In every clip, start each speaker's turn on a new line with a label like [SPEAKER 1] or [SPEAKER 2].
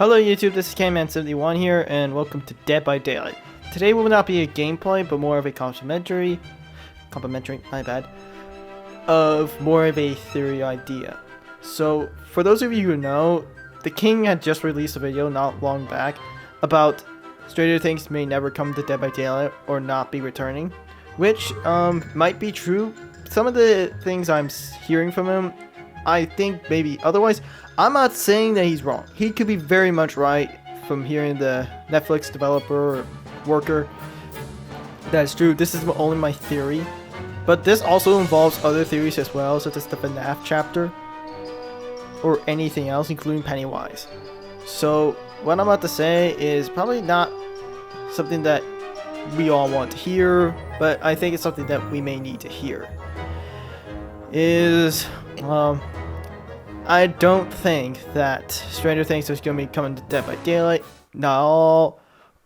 [SPEAKER 1] Hello YouTube, this is Kman71 here, and welcome to Dead by Daylight. Today will not be a gameplay, but more of a complimentary, my bad, of more of a theory idea. So, for those of you who know, the King had just released a video not long back about Stranger Things may never come to Dead by Daylight or not be returning, which might be true. Some of the things I'm hearing from him, I think maybe otherwise. I'm not saying that he's wrong. He could be very much right from hearing the Netflix developer or worker. That's true. This is only my theory. But this also involves other theories as well, such as the FNAF chapter or anything else, including Pennywise. So what I'm about to say is probably not something that we all want to hear, but I think it's something that we may need to hear. I don't think that Stranger Things is going to be coming to Dead by Daylight, not all,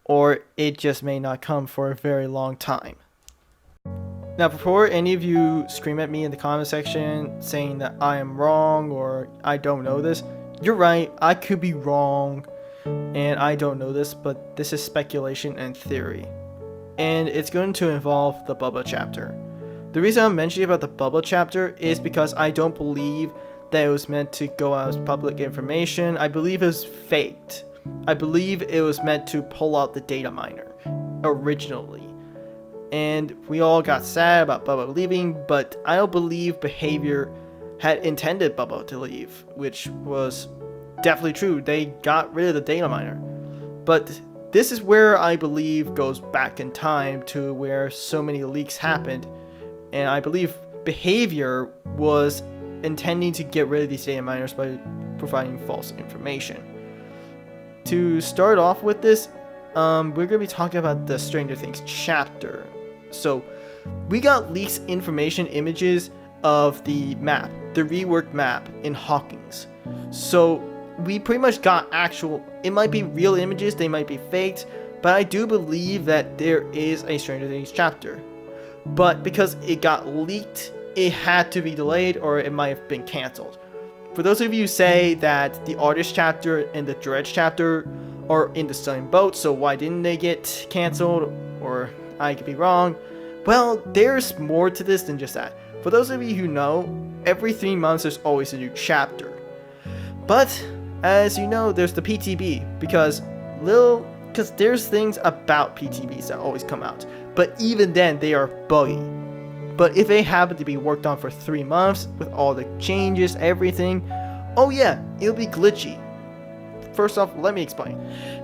[SPEAKER 1] or it just may not come for a very long time. Now, before any of you scream at me in the comment section saying that I am wrong or I don't know this, you're right, I could be wrong and I don't know this, but this is speculation and theory. And it's going to involve the Bubba chapter. The reason I'm mentioning about the Bubba chapter is because I don't believe that it was meant to go out as public information. I believe it was faked. I believe it was meant to pull out the data miner originally. And we all got sad about Bubba leaving, but I don't believe Behavior had intended Bubba to leave, which was definitely true. They got rid of the data miner. But this is where I believe goes back in time to where so many leaks happened. And I believe Behavior was intending to get rid of these data miners by providing false information. To start off with this, we're going to be talking about the Stranger Things chapter. So, we got leaks, information, images of the map, the reworked map in Hawkins. So, we pretty much got actual, it might be real images, they might be faked, but I do believe that there is a Stranger Things chapter. But because it got leaked, it had to be delayed or it might have been cancelled. For those of you who say that the Artist chapter and the Dredge chapter are in the same boat, so why didn't they get cancelled, or I could be wrong, well, there's more to this than just that. For those of you who know, every 3 months there's always a new chapter. But, as you know, there's the PTB, because there's things about PTBs that always come out. But even then, they are buggy. But if they happen to be worked on for 3 months, with all the changes, everything, oh yeah, it'll be glitchy. First off, let me explain.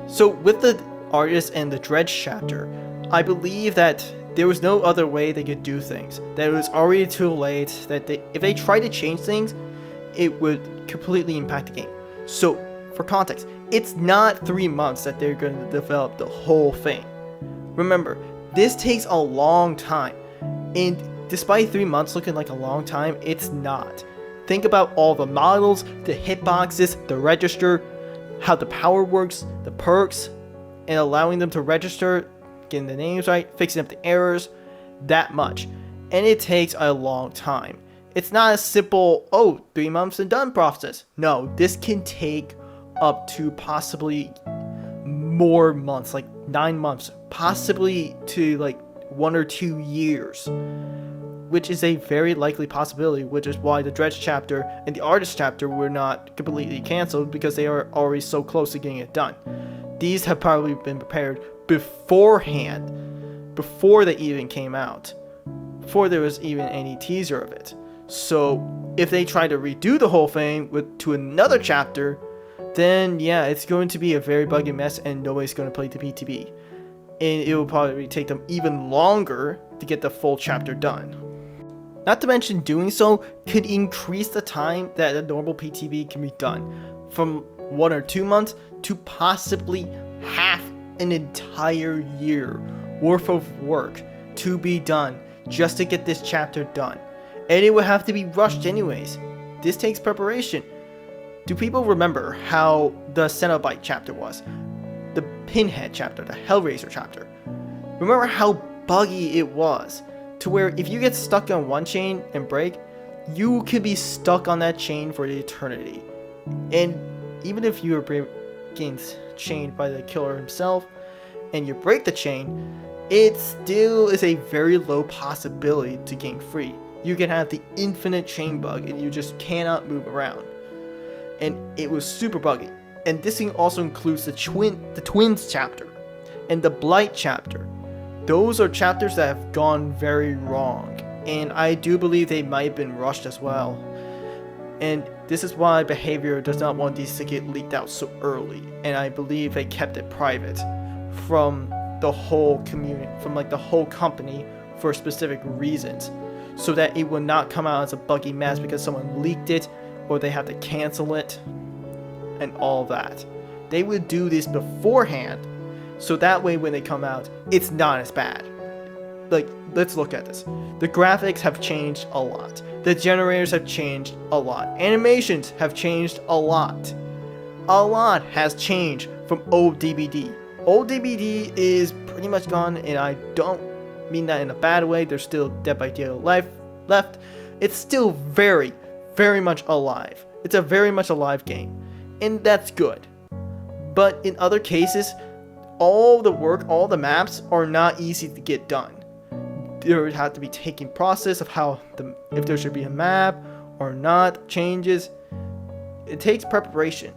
[SPEAKER 1] So with the Artist and the Dredge chapter, I believe that there was no other way they could do things. That it was already too late, that if they tried to change things, it would completely impact the game. So, for context, it's not 3 months that they're going to develop the whole thing. Remember, this takes a long time. And despite 3 months looking like a long time, it's not. Think about all the models, the hitboxes, the register, how the power works, the perks, and allowing them to register, getting the names right, fixing up the errors, that much. And it takes a long time. It's not a simple, 3 months and done process. No, this can take up to possibly more months, like 9 months, possibly to like 1 or 2 years, which is a very likely possibility, which is why the Dredge chapter and the Artist chapter were not completely cancelled, because they are already so close to getting it done. These have probably been prepared beforehand, before they even came out, before there was even any teaser of it. So if they try to redo the whole thing to another chapter, then yeah, it's going to be a very buggy mess and nobody's going to play the PTB. And it will probably take them even longer to get the full chapter done. Not to mention, doing so could increase the time that a normal PTB can be done from 1 or 2 months to possibly half an entire year worth of work to be done just to get this chapter done. And it would have to be rushed anyways. This takes preparation. Do people remember how the Cenobite chapter was? The Pinhead chapter, the Hellraiser chapter. Remember how buggy it was? To where if you get stuck on one chain and break, you could be stuck on that chain for eternity. And even if you were getting chained by the killer himself, and you break the chain, it still is a very low possibility to gain free. You can have the infinite chain bug and you just cannot move around. And it was super buggy. And this thing also includes the twins chapter and the blight chapter. Those are chapters that have gone very wrong, and I do believe they might have been rushed as well. And this is why Behavior does not want these to get leaked out so early, and I believe they kept it private from the whole community, from like the whole company, for specific reasons, so that it will not come out as a buggy mess because someone leaked it or they have to cancel it and all that. They would do this beforehand, so that way when they come out, it's not as bad. Like, let's look at this. The graphics have changed a lot. The generators have changed a lot. Animations have changed a lot. A lot has changed from old DBD. Old DBD is pretty much gone, and I don't mean that in a bad way. There's still Dead by Daylight left. It's still very, very much alive. It's a very much alive game, and that's good. But in other cases, all the work, all the maps are not easy to get done. There would have to be taking process of how if there should be a map or not, changes. It takes preparation.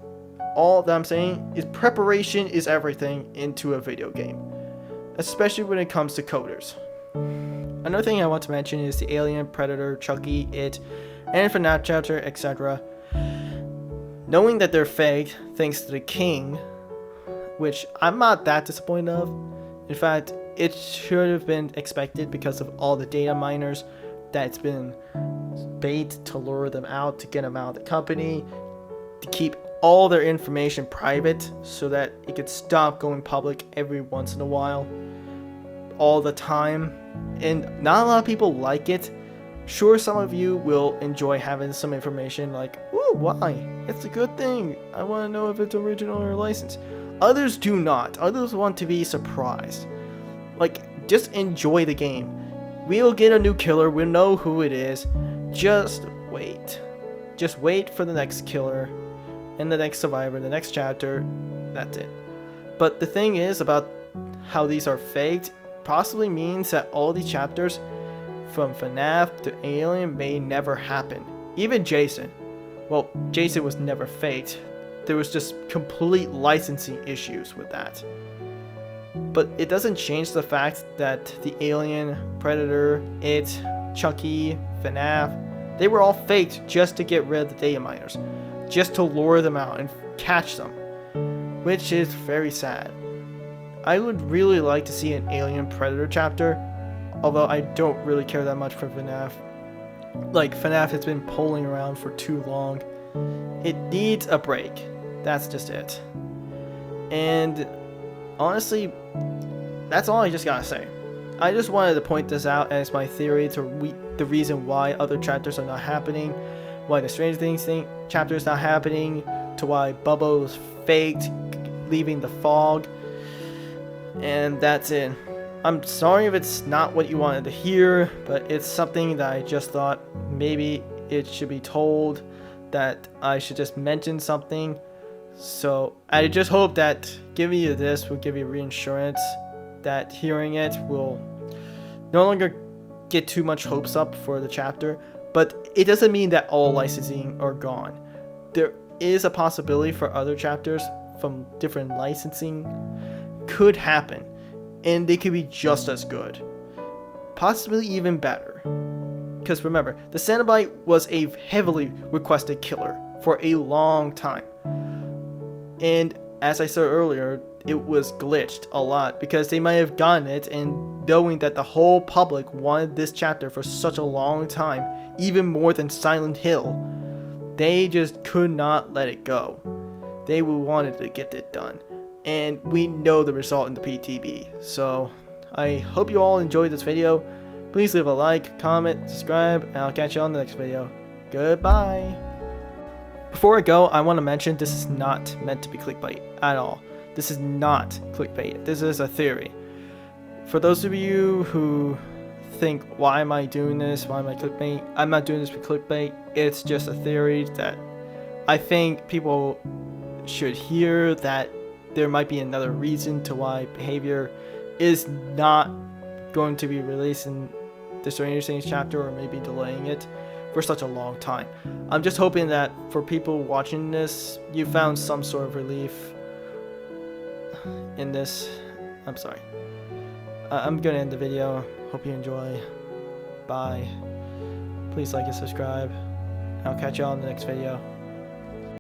[SPEAKER 1] All that I'm saying is preparation is everything into a video game, especially when it comes to coders. Another thing I want to mention is the Alien, Predator, Chucky, It, and FNAF chapter, etc. Knowing that they're fake thanks to the King, which I'm not that disappointed of. In fact, it should have been expected because of all the data miners that's been bait to lure them out, to get them out of the company, to keep all their information private so that it could stop going public every once in a while, all the time. And not a lot of people like it. Sure, some of you will enjoy having some information like, ooh, why? It's a good thing. I want to know if it's original or licensed. Others do not. Others want to be surprised. Like, just enjoy the game. We'll get a new killer. We'll know who it is. Just wait. Just wait for the next killer and the next survivor, the next chapter. That's it. But the thing is about how these are faked possibly means that all these chapters from FNAF to Alien may never happen. Even Jason. Well, Jason was never faked. There was just complete licensing issues with that. But it doesn't change the fact that the Alien, Predator, It, Chucky, FNAF, they were all faked just to get rid of the data miners. Just to lure them out and catch them. Which is very sad. I would really like to see an Alien Predator chapter, although I don't really care that much for FNAF. Like, FNAF has been pulling around for too long. It needs a break. That's just it. And honestly, that's all I just gotta say. I just wanted to point this out as my theory to the reason why other chapters are not happening, why the Stranger Things chapter is not happening, to why Bubba was faked, leaving the fog. And that's it. I'm sorry if it's not what you wanted to hear, but it's something that I just thought maybe it should be told, that I should just mention something. So I just hope that giving you this will give you reassurance that hearing it will no longer get too much hopes up for the chapter. But it doesn't mean that all licensing are gone. There is a possibility for other chapters from different licensing could happen, and they could be just as good, possibly even better. Because remember, the Cenobite was a heavily requested killer for a long time, and as I said earlier, it was glitched a lot because they might have gotten it, and knowing that the whole public wanted this chapter for such a long time, even more than Silent Hill, they just could not let it go. They wanted to get it done. And we know the result in the PTB. So I hope you all enjoyed this video. Please leave a like, comment, subscribe, and I'll catch you on the next video. Goodbye. Before I go, I want to mention this is not meant to be clickbait at all. This is not clickbait. This is a theory. For those of you who think, why am I doing this? Why am I clickbait? I'm not doing this for clickbait. It's just a theory that I think people should hear that there might be another reason to why behavior is not going to be released in the Stranger Things chapter, or maybe delaying it for such a long time. I'm just hoping that for people watching this, you found some sort of relief in this. I'm sorry. I'm gonna end the video. Hope you enjoy. Bye. Please like and subscribe. I'll catch you all in the next video.